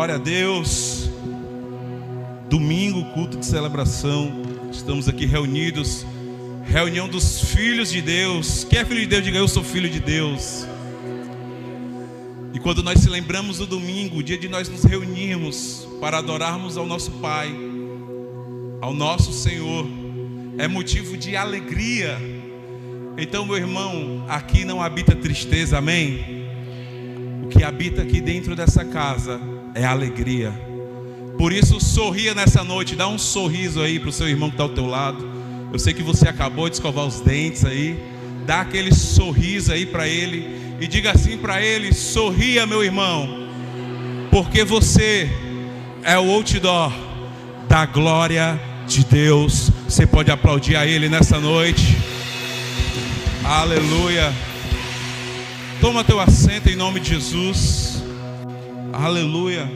Glória a Deus. Domingo, culto de celebração. Estamos aqui reunidos. Reunião dos filhos de Deus. Quem é filho de Deus, diga: eu sou filho de Deus. E quando nós se lembramos do domingo, o dia de nós nos reunirmos para adorarmos ao nosso Pai, ao nosso Senhor, é motivo de alegria. Então, meu irmão, aqui não habita tristeza, amém? O que habita aqui dentro dessa casa é alegria. Por isso, sorria nessa noite. Dá um sorriso aí para o seu irmão que está ao teu lado. Eu sei que você acabou de escovar os dentes aí. Dá aquele sorriso aí para ele e diga assim para ele: sorria, meu irmão, porque você é o outdoor da glória de Deus. Você pode aplaudir a ele nessa noite. Aleluia. Toma teu assento em nome de Jesus. Aleluia.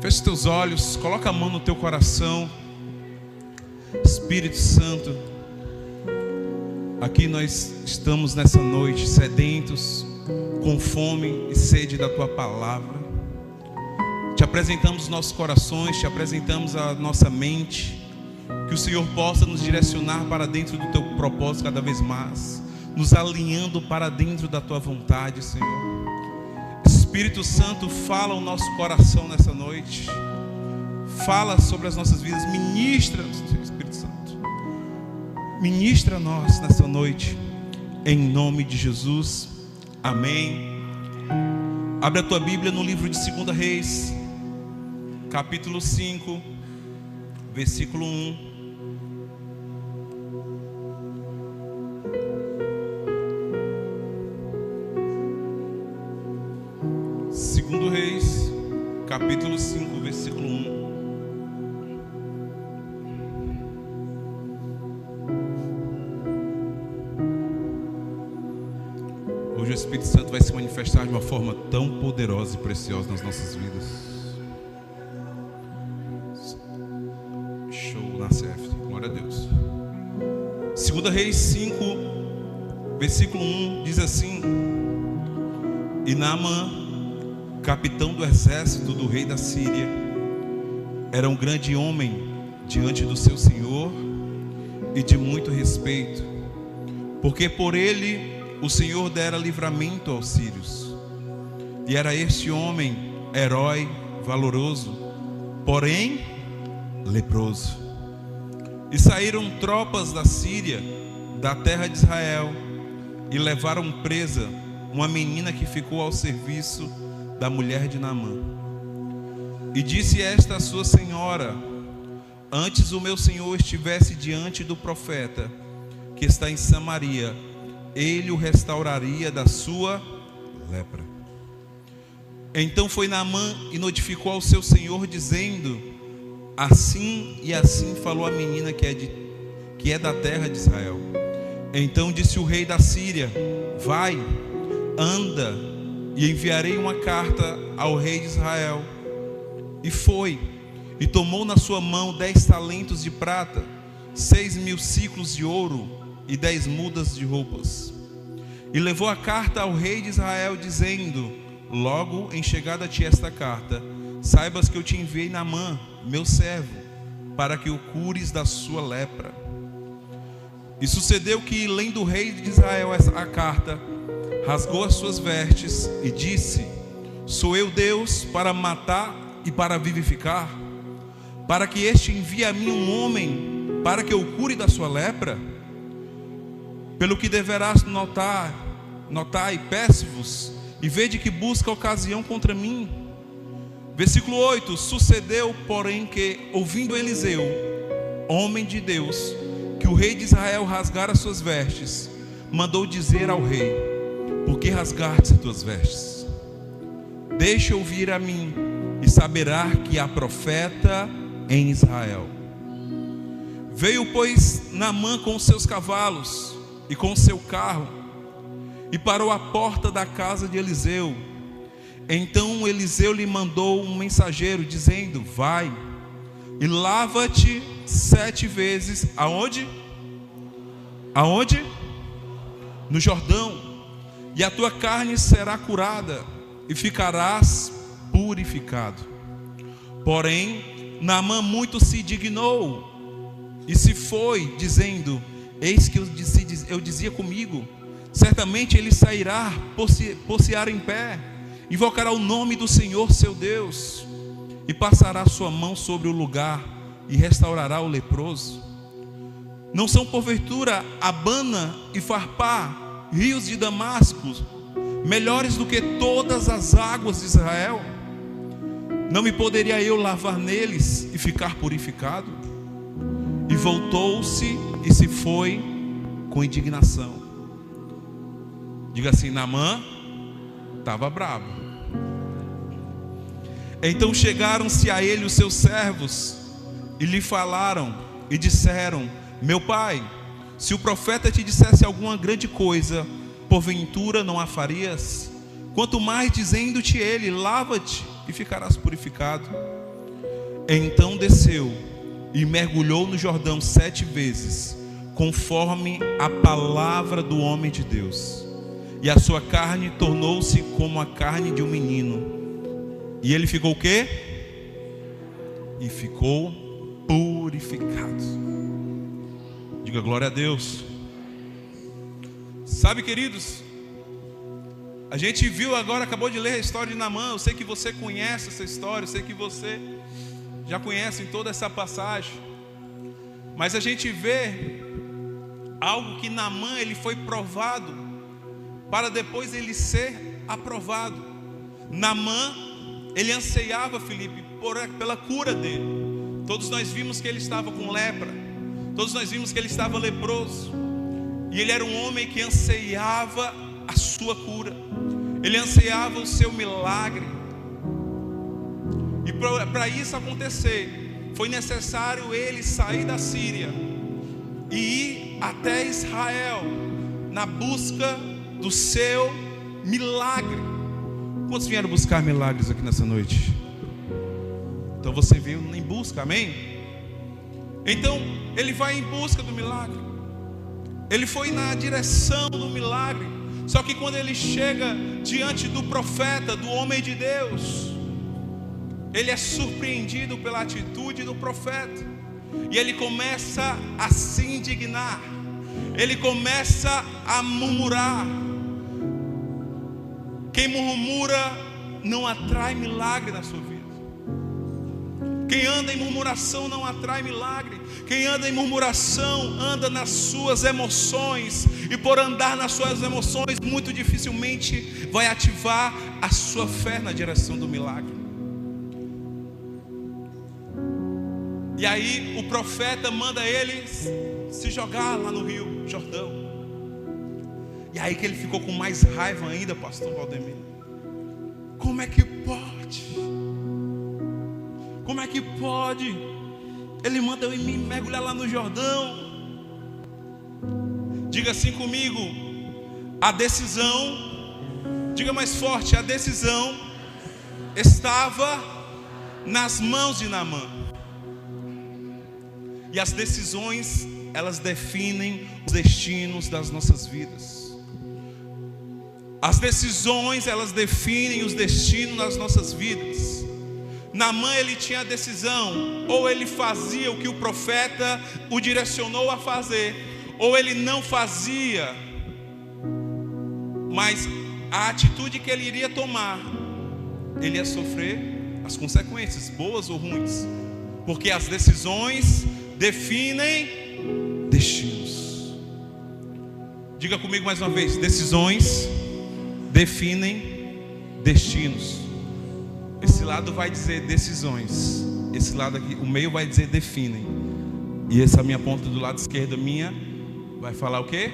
Feche teus olhos, coloca a mão no teu coração. Espírito Santo, aqui nós estamos nessa noite sedentos, com fome e sede da tua palavra. Te apresentamos os nossos corações, te apresentamos a nossa mente. Que o Senhor possa nos direcionar para dentro do teu propósito cada vez mais, nos alinhando para dentro da tua vontade, Senhor. Espírito Santo, fala o nosso coração nessa noite. Fala sobre as nossas vidas. Ministra, Espírito Santo. Ministra a nós nessa noite, em nome de Jesus. Amém. Abre a tua Bíblia no livro de 2 Reis, capítulo 5, versículo 1. Reis, capítulo 5, versículo 1. Hoje o Espírito Santo vai se manifestar de uma forma tão poderosa e preciosa nas nossas vidas. Show na CF, glória a Deus. 2 Reis 5, versículo 1 diz assim: E Naamã, capitão do exército do rei da Síria, era um grande homem diante do seu senhor e de muito respeito, porque por ele o Senhor dera livramento aos sírios. E era este homem herói, valoroso, porém leproso. E saíram tropas da Síria, da terra de Israel, e levaram presa uma menina que ficou ao serviço da mulher de Naamã. E disse esta a sua senhora: antes o meu senhor estivesse diante do profeta que está em Samaria, ele o restauraria da sua lepra. Então foi Naamã e notificou ao seu senhor, dizendo: assim e assim falou a menina que é da terra de Israel. Então disse o rei da Síria: vai, anda, e enviarei uma carta ao rei de Israel. E foi, e tomou na sua mão 10 talentos de prata, 6.000 ciclos de ouro e 10 mudas de roupas. E levou a carta ao rei de Israel, dizendo: logo em chegada a ti esta carta, saibas que eu te enviei Naamã, meu servo, para que o cures da sua lepra. E sucedeu que, lendo o rei de Israel a carta, rasgou as suas vestes e disse: sou eu Deus para matar e para vivificar? Para que este envie a mim um homem para que eu cure da sua lepra? Pelo que deverás notar e peço-vos, e vede que busca ocasião contra mim. Versículo 8: sucedeu, porém, que, ouvindo Eliseu, homem de Deus, que o rei de Israel rasgara as suas vestes, mandou dizer ao rei: por que rasgaste as tuas vestes? Deixa ouvir a mim, e saberá que há profeta em Israel. Veio, pois, Naamã com os seus cavalos e com o seu carro, e parou à porta da casa de Eliseu. Então Eliseu lhe mandou um mensageiro, dizendo: vai e lava-te 7 vezes. Aonde? No Jordão. e a tua carne será curada, e ficarás purificado. Porém, Naamã muito se indignou, e se foi, dizendo: eis que eu dizia comigo, certamente ele sairá possear em pé, invocará o nome do Senhor seu Deus, e passará sua mão sobre o lugar, e restaurará o leproso. Não são porventura Abana e Farpá, rios de Damasco, melhores do que todas as águas de Israel? Não me poderia eu lavar neles e ficar purificado? E voltou-se e se foi com indignação. Diga assim: Naamã estava bravo. Então chegaram-se a ele os seus servos e lhe falaram e disseram: meu pai, se o profeta te dissesse alguma grande coisa, porventura não a farias? Quanto mais dizendo-te ele: lava-te e ficarás purificado. Então desceu e mergulhou no Jordão 7 vezes, conforme a palavra do homem de Deus, e a sua carne tornou-se como a carne de um menino. E ele ficou o quê? E ficou purificado. Diga glória a Deus. Sabe, queridos, a gente viu agora, acabou de ler a história de Naamã. Eu sei que você conhece essa história, eu sei que você já conhece toda essa passagem, mas a gente vê algo que Naamã, ele foi provado para depois ele ser aprovado. Naamã, ele anseiava, Felipe, pela cura dele. Todos nós vimos que ele estava com lepra, todos nós vimos que ele estava leproso, e ele era um homem que anseiava a sua cura, ele anseiava o seu milagre. E para isso acontecer, foi necessário ele sair da Síria e ir até Israel na busca do seu milagre. Quantos vieram buscar milagres aqui nessa noite? Então você veio em busca, amém? Então ele vai em busca do milagre, ele foi na direção do milagre. Só que quando ele chega diante do profeta, do homem de Deus, ele é surpreendido pela atitude do profeta, e ele começa a se indignar, ele começa a murmurar. Quem murmura não atrai milagre na sua vida. Quem anda em murmuração não atrai milagre. Quem anda em murmuração anda nas suas emoções, e por andar nas suas emoções, muito dificilmente vai ativar a sua fé na direção do milagre. E aí o profeta manda ele se jogar lá no Rio Jordão. E aí que ele ficou com mais raiva ainda, pastor Valdemir. Como é que pode? Como é que pode? Ele manda eu me mergulhar lá no Jordão. Diga assim comigo: a decisão, diga mais forte, a decisão estava nas mãos de Naamã. E as decisões, elas definem os destinos das nossas vidas. As decisões, elas definem os destinos das nossas vidas. Naamã, ele tinha a decisão: ou ele fazia o que o profeta o direcionou a fazer, ou ele não fazia. Mas a atitude que ele iria tomar, ele ia sofrer as consequências, boas ou ruins, porque as decisões definem destinos. Diga comigo mais uma vez: decisões definem destinos. Esse lado vai dizer decisões, esse lado aqui, o meio, vai dizer definem, e essa minha ponta do lado esquerdo minha vai falar o quê?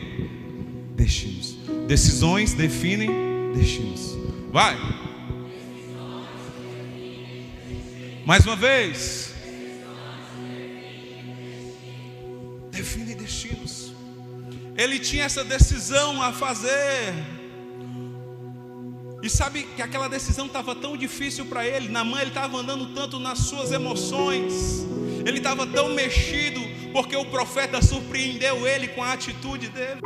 Destinos. Decisões definem destinos. Vai. Mais uma vez. Define destinos. Ele tinha essa decisão a fazer. E sabe que aquela decisão estava tão difícil para ele. Naamã, ele estava andando tanto nas suas emoções, ele estava tão mexido, porque o profeta surpreendeu ele com a atitude dele.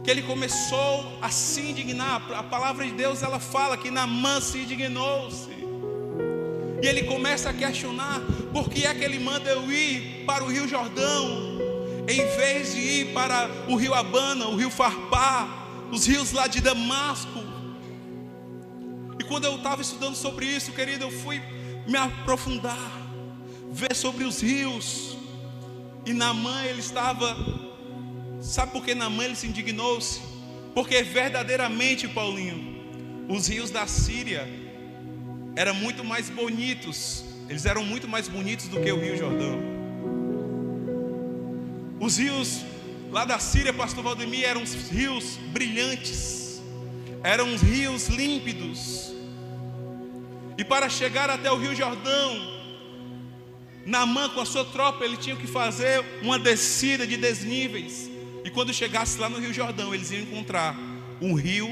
que ele começou a se indignar. A palavra de Deus, ela fala que Naamã se indignou-se. E ele começa a questionar: por que é que ele manda eu ir para o Rio Jordão, em vez de ir para o Rio Abana, o Rio Farpá, os rios lá de Damasco? E quando eu estava estudando sobre isso, querido, eu fui me aprofundar, ver sobre os rios. E Naamã, ele estava... Sabe por que Naamã ele se indignou-se? Porque verdadeiramente, Paulinho, os rios da Síria eram muito mais bonitos. Eles eram muito mais bonitos do que o Rio Jordão. Os rios lá da Síria, pastor Valdemir, eram rios brilhantes, eram rios límpidos. E para chegar até o Rio Jordão, Naamã com a sua tropa, ele tinha que fazer uma descida de desníveis. E quando chegasse lá no Rio Jordão, eles iam encontrar um rio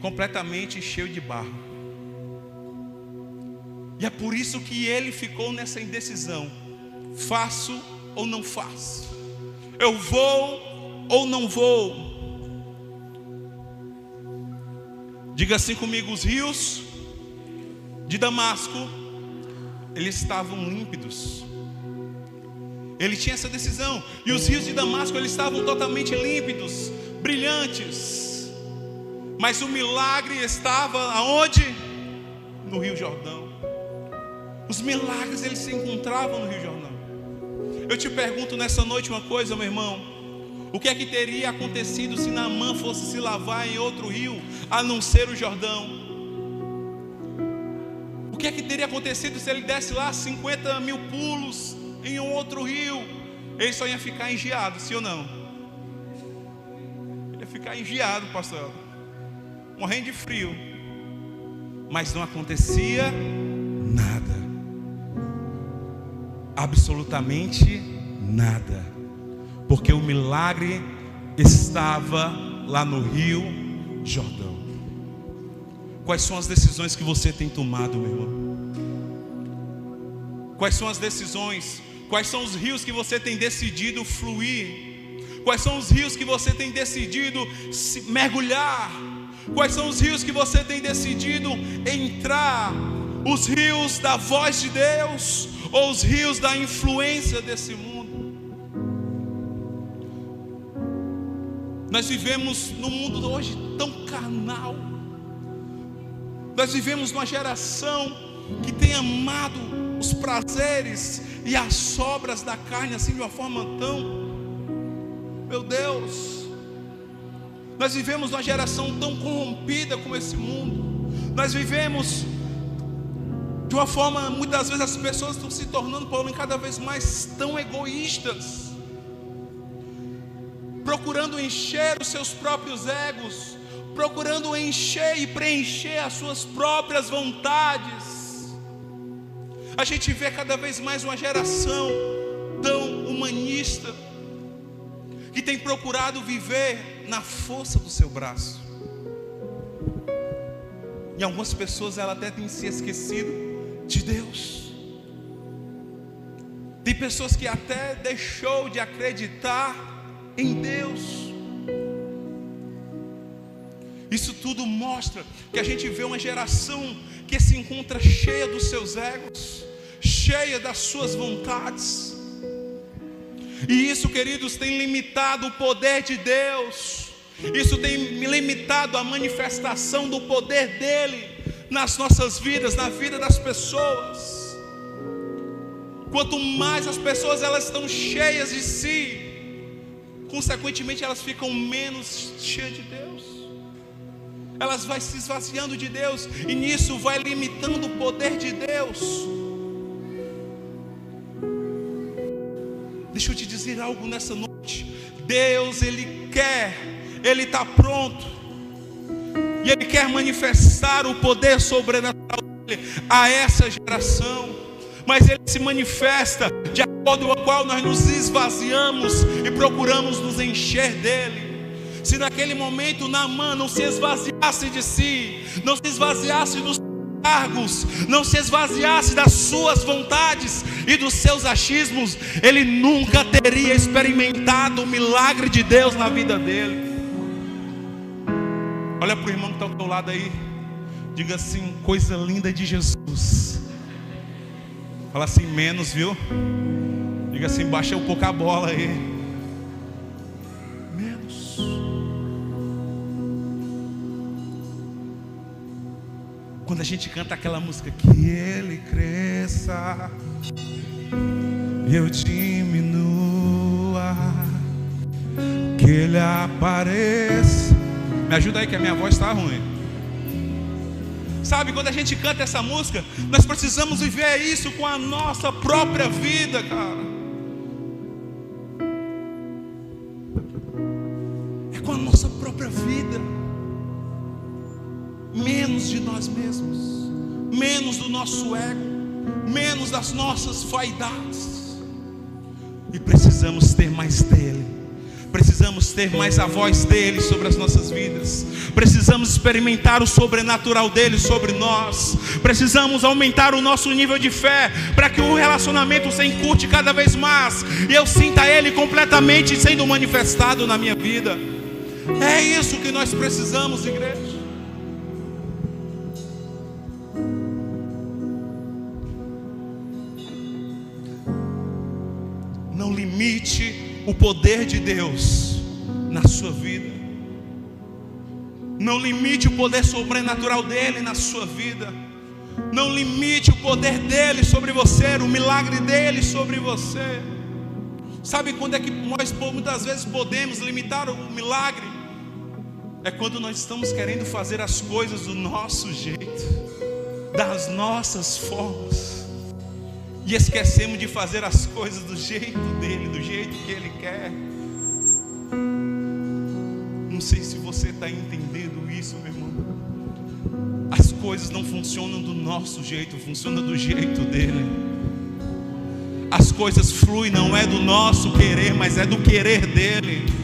completamente cheio de barro. E é por isso que ele ficou nessa indecisão: faço ou não faço? Eu vou ou não vou? Diga assim comigo: os rios de Damasco, eles estavam límpidos. Ele tinha essa decisão. E os rios de Damasco, eles estavam totalmente límpidos, brilhantes. Mas o milagre estava aonde? No Rio Jordão. Os milagres, eles se encontravam no Rio Jordão. Eu te pergunto nessa noite uma coisa, meu irmão: o que é que teria acontecido se Naamã fosse se lavar em outro rio, a não ser o Jordão? O que é que teria acontecido se ele desse lá 50 mil pulos em um outro rio? Ele só ia ficar engiado, sim ou não? Ele ia ficar engiado, pastor, morrendo de frio. Mas não acontecia nada, absolutamente nada, porque o milagre estava lá no Rio Jordão. Quais são as decisões que você tem tomado, meu irmão? Quais são as decisões? Quais são os rios que você tem decidido fluir? Quais são os rios que você tem decidido mergulhar? Quais são os rios que você tem decidido entrar? Os rios da voz de Deus ou os rios da influência desse mundo? Nós vivemos num mundo hoje tão carnal. Nós vivemos numa geração que tem amado os prazeres e as sobras da carne assim de uma forma tão... Meu Deus! Nós vivemos numa geração tão corrompida como esse mundo. Nós vivemos de uma forma, muitas vezes as pessoas estão se tornando, Paulo, cada vez mais tão egoístas, procurando encher os seus próprios egos, procurando encher e preencher as suas próprias vontades. A gente vê cada vez mais uma geração tão humanista, que tem procurado viver na força do seu braço. E algumas pessoas, elas até têm se esquecido de Deus. Tem pessoas que até deixou de acreditar em Deus. Isso tudo mostra que a gente vê uma geração que se encontra cheia dos seus egos, cheia das suas vontades. E isso, queridos, tem limitado o poder de Deus. Isso tem limitado a manifestação do poder dele nas nossas vidas, na vida das pessoas. Quanto mais as pessoas elas estão cheias de si, consequentemente elas ficam menos cheias de Deus. Elas vão se esvaziando de Deus, e nisso vai limitando o poder de Deus. Deixa eu te dizer algo nessa noite. Deus, Ele está pronto, e Ele quer manifestar o poder sobrenatural dele a essa geração. Mas Ele se manifesta de acordo com o qual nós nos esvaziamos e procuramos nos encher dele. Se naquele momento Naamã não se esvaziasse de si, não se esvaziasse dos cargos, não se esvaziasse das suas vontades e dos seus achismos, ele nunca teria experimentado o milagre de Deus na vida dele. Olha para o irmão que está ao teu lado aí. Diga assim: coisa linda de Jesus. Fala assim: menos, viu? Diga assim: baixa um pouco a bola aí. Menos. Quando a gente canta aquela música: que Ele cresça e eu diminua, que Ele apareça. Me ajuda aí que a minha voz está ruim. Sabe, quando a gente canta essa música, nós precisamos viver isso com a nossa própria vida, cara. É com a nossa própria vida. Menos de nós mesmos, menos do nosso ego, menos das nossas vaidades. E precisamos ter mais dele. Precisamos ter mais a voz dele sobre as nossas vidas. Precisamos experimentar o sobrenatural dele sobre nós. Precisamos aumentar o nosso nível de fé, para que o relacionamento se encurte cada vez mais e eu sinta ele completamente sendo manifestado na minha vida. É isso que nós precisamos, igreja. Não limite o poder de Deus na sua vida. Não limite o poder sobrenatural dele na sua vida. Não limite o poder dele sobre você, o milagre dele sobre você. Sabe quando é que nós muitas vezes podemos limitar o milagre? É quando nós estamos querendo fazer as coisas do nosso jeito, das nossas formas, e esquecemos de fazer as coisas do jeito dele, do jeito que ele quer. Não sei se você está entendendo isso, meu irmão. As coisas não funcionam do nosso jeito, funcionam do jeito dele. As coisas fluem, não é do nosso querer, mas é do querer dele.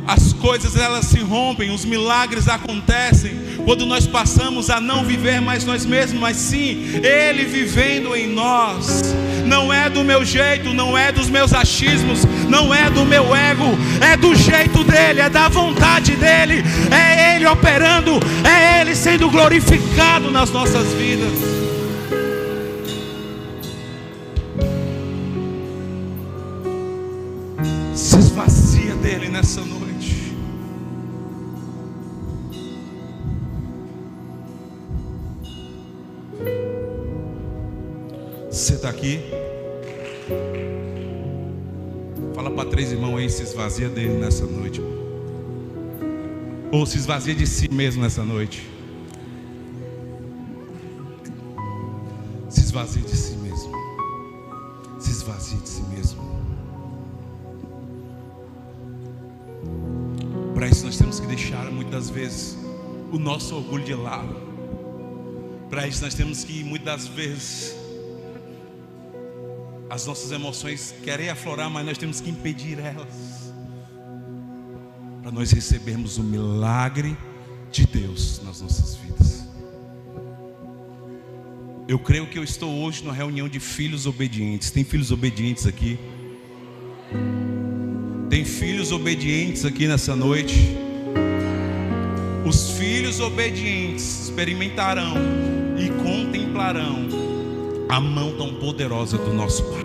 As coisas elas se rompem, os milagres acontecem quando nós passamos a não viver mais nós mesmos, mas sim ele vivendo em nós. Não é do meu jeito, não é dos meus achismos, não é do meu ego, é do jeito dele, é da vontade dele, é ele operando, é ele sendo glorificado nas nossas vidas. Se esvazia dele nessa noite. Você está aqui? Fala para 3 irmãos aí, se esvazia dele nessa noite. Ou se esvazia de si mesmo nessa noite. Se esvazia de si mesmo. Se esvazia de si mesmo. Para isso nós temos que deixar muitas vezes o nosso orgulho de lado. Para isso nós temos que muitas vezes as nossas emoções querem aflorar, mas nós temos que impedir elas, para nós recebermos o milagre de Deus nas nossas vidas. Eu creio que eu estou hoje numa reunião de filhos obedientes. Tem filhos obedientes aqui? Tem filhos obedientes aqui nessa noite? Os filhos obedientes experimentarão e contemplarão a mão tão poderosa do nosso Pai.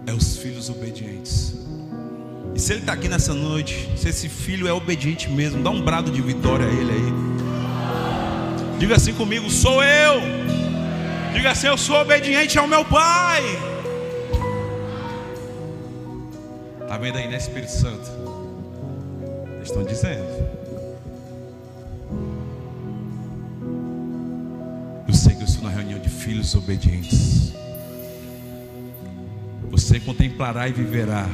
É os filhos obedientes. E se ele está aqui nessa noite, se esse filho é obediente mesmo, dá um brado de vitória a ele aí. Diga assim comigo: sou eu. Diga assim: eu sou obediente ao meu Pai. Está vendo aí, né, Espírito Santo? Eles estão dizendo. Eu sei que eu estou na reunião de filhos obedientes. Você contemplará e viverá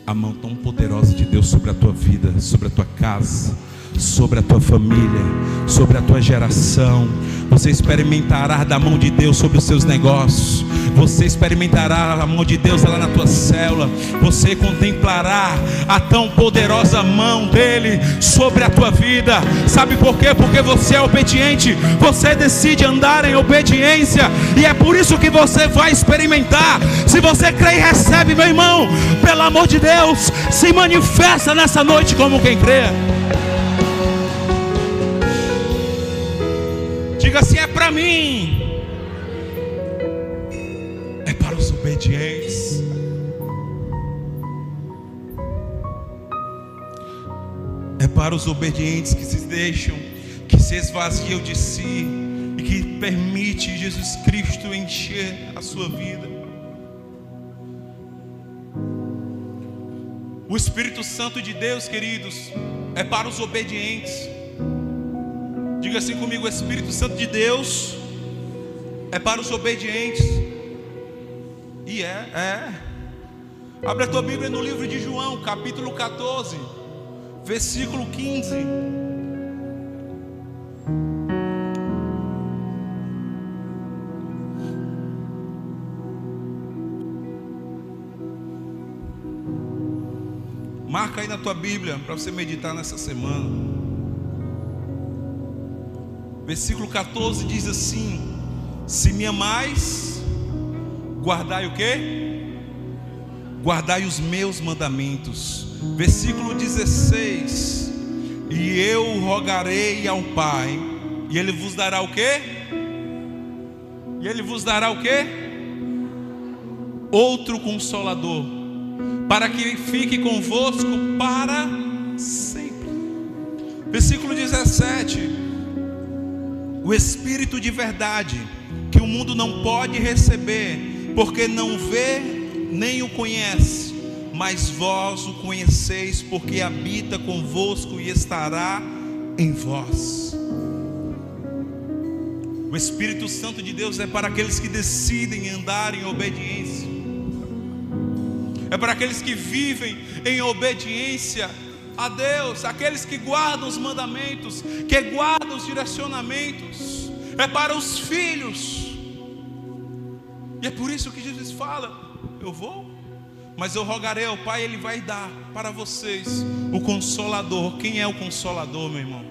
a mão tão poderosa de Deus sobre a tua vida, sobre a tua casa, sobre a tua família, sobre a tua geração. Você experimentará da mão de Deus sobre os seus negócios. Você experimentará a mão de Deus lá na tua célula. Você contemplará a tão poderosa mão dele sobre a tua vida. Sabe por quê? Porque você é obediente. Você decide andar em obediência, e é por isso que você vai experimentar. Se você crê e recebe, meu irmão, pelo amor de Deus, se manifesta nessa noite como quem crê. Diga assim: é para mim, é para os obedientes. É para os obedientes que se deixam, que se esvaziam de si e que permite Jesus Cristo encher a sua vida. O Espírito Santo de Deus, queridos, é para os obedientes. Diga assim comigo: o Espírito Santo de Deus é para os obedientes. E abre a tua Bíblia no livro de João, capítulo 14, versículo 15. Marca aí na tua Bíblia para você meditar nessa semana. Versículo 14 diz assim: se me amais, guardai o quê? Guardai os meus mandamentos. Versículo 16: e eu rogarei ao Pai, e Ele vos dará o quê? E Ele vos dará o quê? Outro Consolador, para que fique convosco para sempre. Versículo 17: o Espírito de verdade, que o mundo não pode receber, porque não vê nem o conhece, mas vós o conheceis, porque habita convosco e estará em vós. O Espírito Santo de Deus é para aqueles que decidem andar em obediência. É para aqueles que vivem em obediência a Deus, aqueles que guardam os mandamentos, que guardam os direcionamentos. É para os filhos. E é por isso que Jesus fala: eu vou, mas eu rogarei ao Pai, Ele vai dar para vocês o Consolador. Quem é o Consolador, meu irmão?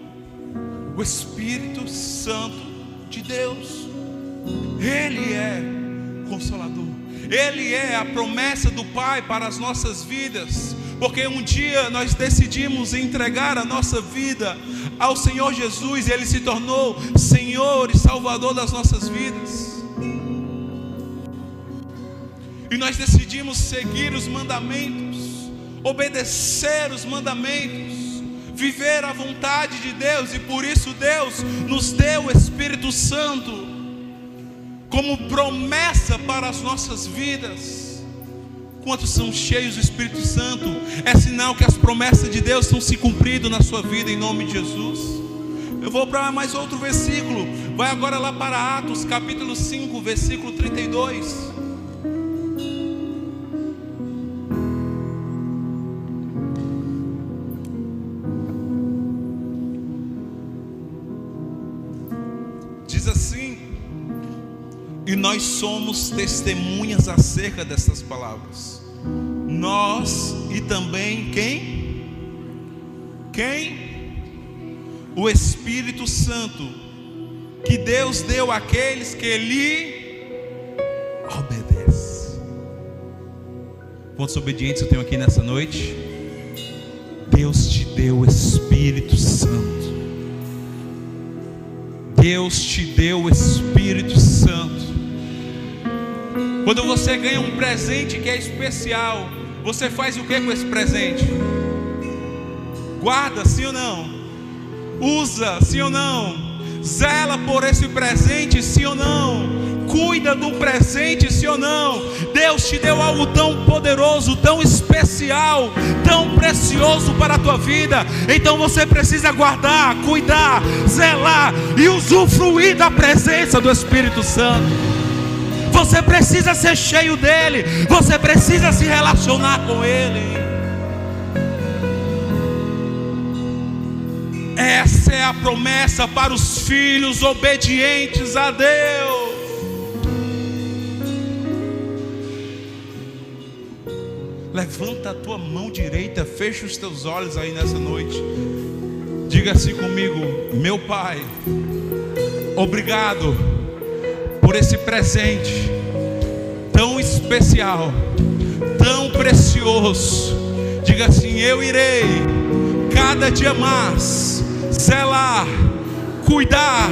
O Espírito Santo de Deus. Ele é Consolador. Ele é a promessa do Pai para as nossas vidas. Porque um dia nós decidimos entregar a nossa vida ao Senhor Jesus, e Ele se tornou Senhor e Salvador das nossas vidas. E nós decidimos seguir os mandamentos, obedecer os mandamentos, viver a vontade de Deus. E por isso Deus nos deu o Espírito Santo como promessa para as nossas vidas. Quantos são cheios do Espírito Santo? É sinal que as promessas de Deus estão se cumprindo na sua vida, em nome de Jesus. Eu vou para mais outro versículo. Vai agora lá para Atos capítulo 5, versículo 32. Diz assim: e nós somos testemunhas acerca dessas palavras. Nós e também quem? O Espírito Santo, que Deus deu àqueles que lhe obedecem. Quantos obedientes eu tenho aqui nessa noite? Deus te deu o Espírito Santo. Deus te deu o Espírito Santo. Quando você ganha um presente que é especial, você faz o que com esse presente? Guarda, sim ou não? Usa, sim ou não? Zela por esse presente, sim ou não? Cuida do presente, sim ou não? Deus te deu algo tão poderoso, tão especial, tão precioso para a tua vida. Então você precisa guardar, cuidar, zelar e usufruir da presença do Espírito Santo. Você precisa ser cheio dele. Você precisa se relacionar com ele. Essa é a promessa para os filhos obedientes a Deus. Levanta a tua mão direita, fecha os teus olhos aí nessa noite. Diga assim comigo: meu Pai, obrigado por esse presente tão especial, tão precioso. Diga assim: eu irei cada dia mais zelar, cuidar,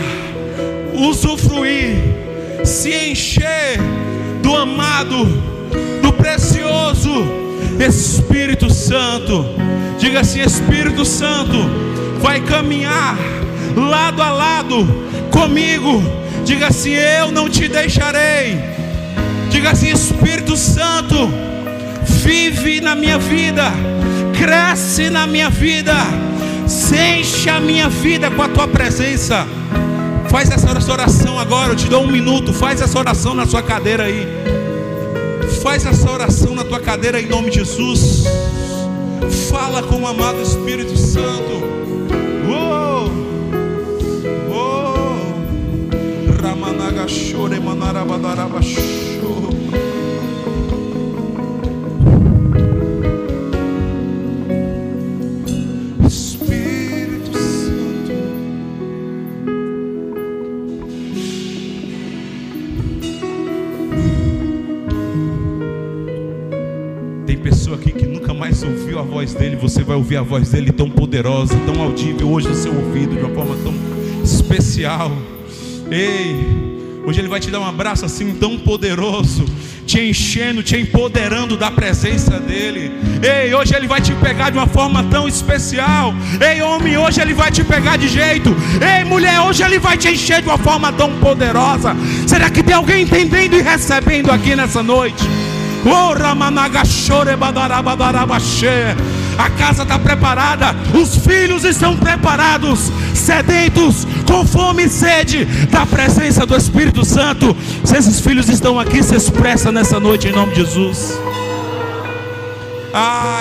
usufruir, se encher do amado, do precioso Espírito Santo. Diga assim: Espírito Santo vai caminhar lado a lado comigo. Diga assim: eu não te deixarei. Diga assim: Espírito Santo, vive na minha vida, cresce na minha vida, enche a minha vida com a tua presença. Faz essa oração agora, eu te dou 1 minuto. Faz essa oração na sua cadeira aí. Faz essa oração na tua cadeira em nome de Jesus. Fala com o amado Espírito Santo. Ramanaga chore manarabadaraba chore. Espírito Santo. Tem pessoa aqui que nunca mais ouviu a voz dele. Você vai ouvir a voz dele tão poderosa, tão audível hoje no seu ouvido, de uma forma tão especial. Ei, hoje ele vai te dar um abraço assim tão poderoso, te enchendo, te empoderando da presença dele. Ei, hoje ele vai te pegar de uma forma tão especial. Ei, homem, hoje ele vai te pegar de jeito. Ei, mulher, hoje ele vai te encher de uma forma tão poderosa. Será que tem alguém entendendo e recebendo aqui nessa noite? Oh, Ramanaga chore badarabadarabaxê. A casa está preparada, os filhos estão preparados, sedentos, com fome e sede da presença do Espírito Santo. Se esses filhos estão aqui, se expressa nessa noite em nome de Jesus.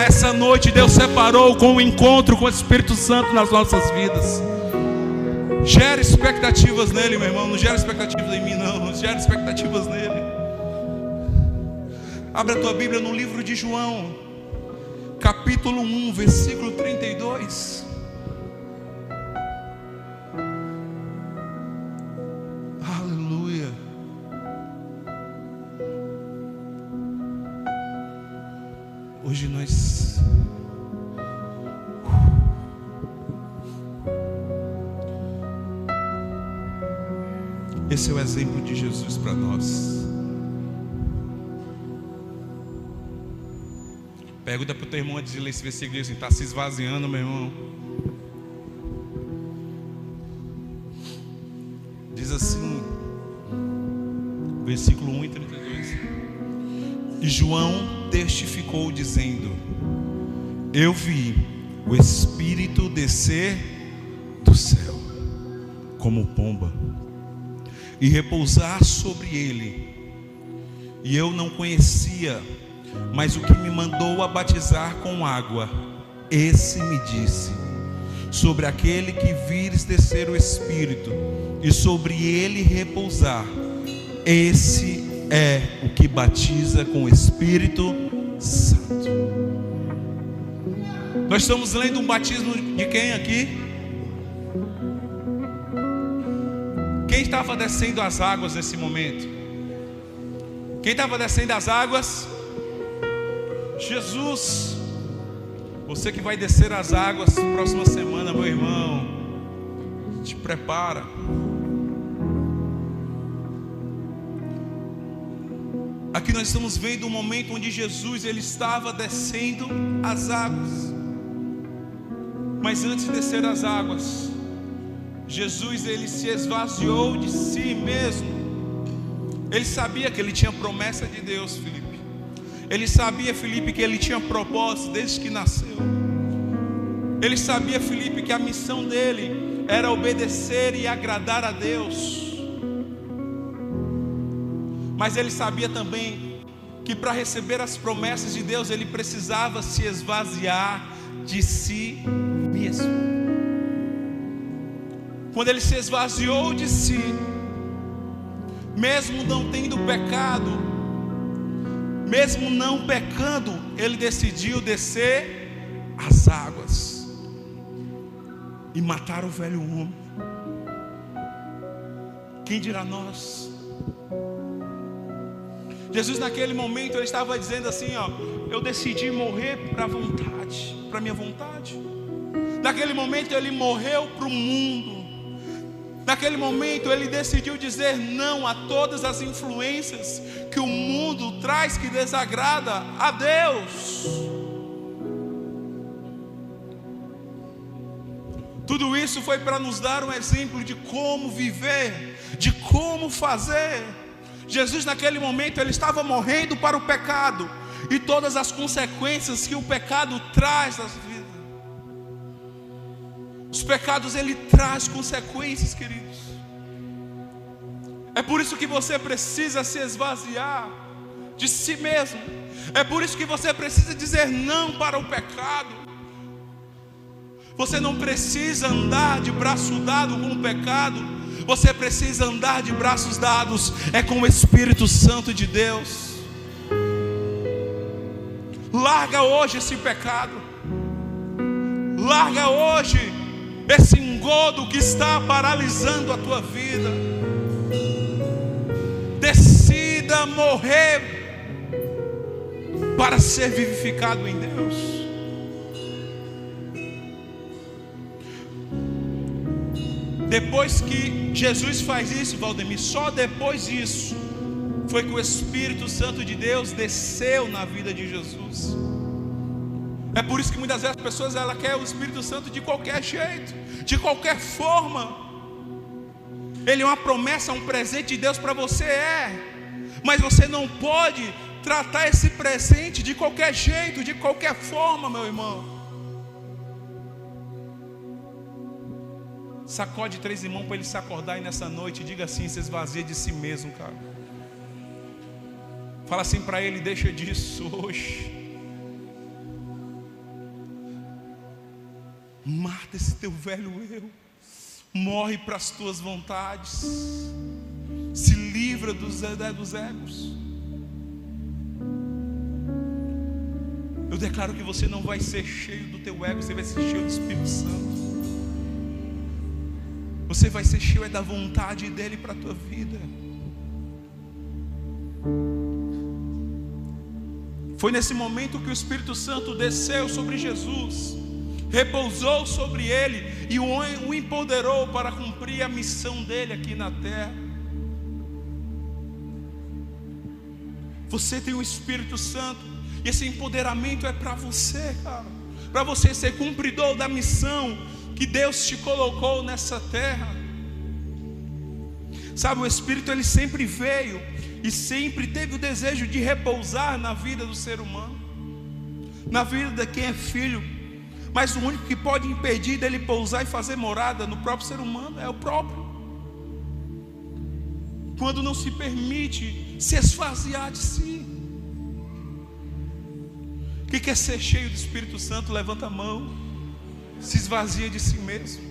Essa noite Deus separou com o encontro com o Espírito Santo nas nossas vidas. Gera expectativas nele, meu irmão. Não gera expectativas em mim, não. Gera expectativas nele. Abra a tua Bíblia no livro de João, capítulo 1, versículo 32. Aleluia. Hoje nós esse é o exemplo de Jesus para nós. Pergunta para o teu irmão antes de ler esse versículo assim: está se esvaziando, meu irmão? Diz assim, versículo 1 e 32. E João testificou dizendo: eu vi o Espírito descer do céu como pomba e repousar sobre ele. E eu não conhecia, mas o que me mandou a batizar com água, esse me disse: sobre aquele que vires descer o Espírito e sobre ele repousar, esse é o que batiza com o Espírito Santo. Nós estamos lendo um batismo de quem aqui? Quem estava descendo as águas nesse momento? Quem estava descendo as águas? Jesus. Você que vai descer as águas próxima semana, meu irmão, te prepara. Aqui nós estamos vendo um momento onde Jesus ele estava descendo as águas. Mas antes de descer as águas, Jesus ele se esvaziou de si mesmo. Ele sabia que ele tinha promessa de Deus, Filipe. Ele sabia, Filipe, que ele tinha propósito desde que nasceu. Ele sabia, Filipe, que a missão dele era obedecer e agradar a Deus. Mas ele sabia também que para receber as promessas de Deus ele precisava se esvaziar de si mesmo. quando ele se esvaziou de si, mesmo não tendo pecado, mesmo não pecando, ele decidiu descer as águas e matar o velho homem. Quem dirá nós? Jesus naquele momento ele estava dizendo assim, ó, eu decidi morrer para a vontade, para minha vontade. Naquele momento ele morreu para o mundo. Naquele momento ele decidiu dizer não a todas as influências que o mundo traz que desagrada a Deus. Tudo isso foi para nos dar um exemplo de como viver, de como fazer. Jesus naquele momento ele estava morrendo para o pecado e todas as consequências que o pecado traz nas vidas. Os pecados ele traz consequências, queridos. É por isso que você precisa se esvaziar de si mesmo. É por isso que você precisa dizer não para o pecado. Você não precisa andar de braço dado com o pecado. Você precisa andar de braços dados é com o Espírito Santo de Deus. Larga hoje esse pecado. Larga hoje esse engodo que está paralisando a tua vida. Decida morrer para ser vivificado em Deus. Depois que Jesus faz isso, Valdemir, só depois disso foi que o Espírito Santo de Deus desceu na vida de Jesus. É por isso que muitas vezes as pessoas querem o Espírito Santo de qualquer jeito, de qualquer forma. Ele é uma promessa, um presente de Deus para você, mas você não pode tratar esse presente de qualquer jeito, de qualquer forma, meu irmão. Sacode 3 irmãos para ele se acordar aí nessa noite e diga assim, se esvazia de si mesmo, cara. Fala assim para ele, deixa disso hoje. Mata esse teu velho eu. Morre para as tuas vontades. Se livra dos egos. Eu declaro que você não vai ser cheio do teu ego, você vai ser cheio do Espírito Santo. Você vai ser cheio da vontade dele para a tua vida. Foi nesse momento que o Espírito Santo desceu sobre Jesus, repousou sobre ele e o empoderou para cumprir a missão dele aqui na terra. Você tem o Espírito Santo e esse empoderamento é para você, cara, para você ser cumpridor da missão que Deus te colocou nessa terra. Sabe, o Espírito ele sempre veio e sempre teve o desejo de repousar na vida do ser humano, na vida de quem é filho. Mas o único que pode impedir dele pousar e fazer morada no próprio ser humano é o próprio. Quando não se permite se esvaziar de si. Quem quer ser cheio do Espírito Santo, levanta a mão. Se esvazia de si mesmo.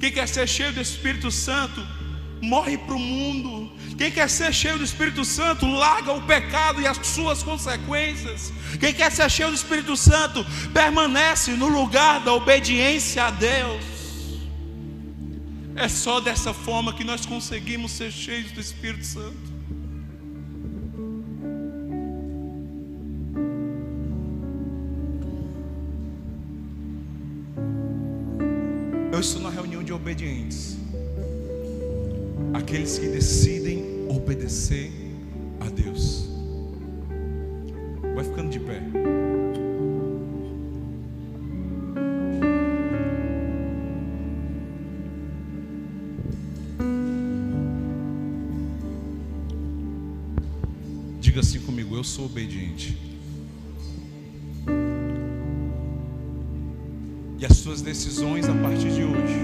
Quem quer ser cheio do Espírito Santo, morre para o mundo. Quem quer ser cheio do Espírito Santo, larga o pecado e as suas consequências. Quem quer ser cheio do Espírito Santo, permanece no lugar da obediência a Deus. É só dessa forma que nós conseguimos ser cheios do Espírito Santo. Eu estou na reunião de obedientes, aqueles que decidem obedecer a Deus. Vai ficando de pé. Diga assim comigo, eu sou obediente. E as suas decisões a partir de hoje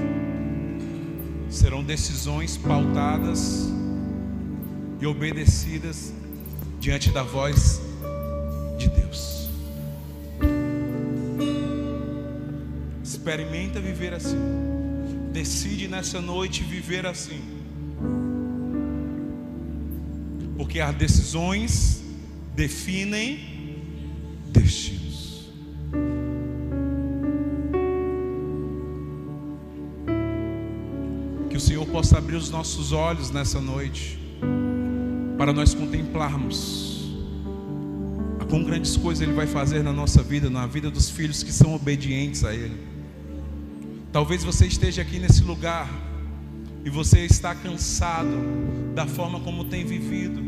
serão decisões pautadas e obedecidas diante da voz de Deus. Experimenta viver assim. decide nessa noite viver assim. Porque as decisões definem destinos. Que o Senhor possa abrir os nossos olhos nessa noite, para nós contemplarmos a quão grandes coisas Ele vai fazer na nossa vida, na vida dos filhos que são obedientes a Ele. Talvez você esteja aqui nesse lugar e você está cansado da forma como tem vivido,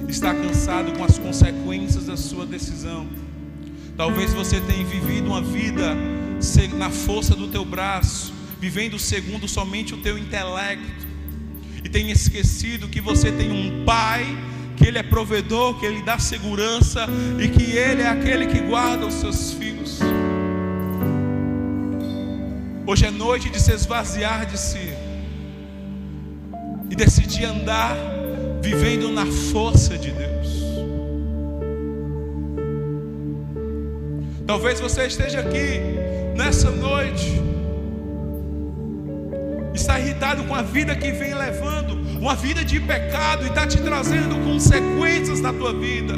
está cansado com as consequências da sua decisão. Talvez você tenha vivido uma vida na força do teu braço, vivendo segundo somente o teu intelecto, e tenha esquecido que você tem um Pai, que Ele é provedor, que Ele dá segurança e que Ele é aquele que guarda os seus filhos. Hoje é noite de se esvaziar de si e decidir andar vivendo na força de Deus. Talvez você esteja aqui nessa noite, está irritado com a vida que vem levando, uma vida de pecado, e está te trazendo consequências na tua vida.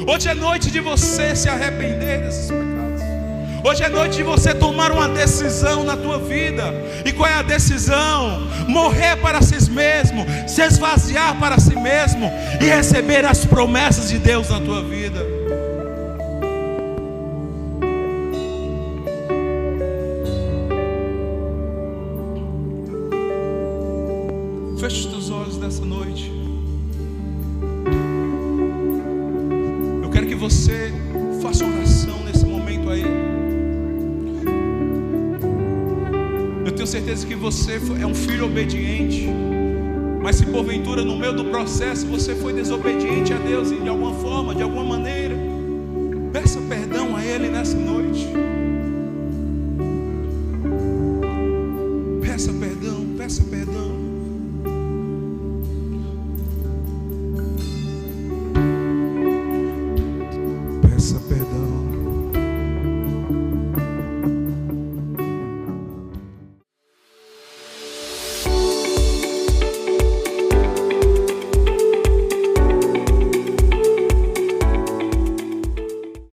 Hoje é noite de você se arrepender desses pecados. Hoje é noite de você tomar uma decisão na tua vida. E qual é a decisão? Morrer para si mesmo, se esvaziar para si mesmo e receber as promessas de Deus na tua vida. Feche os teus olhos nessa noite. Eu quero que você faça oração nesse momento aí. Eu tenho certeza que você é um filho obediente, mas se porventura no meio do processo você foi desobediente a Deus de alguma forma, de alguma maneira, peça perdão a Ele nessa noite. Peça perdão, peça perdão. Peça perdão.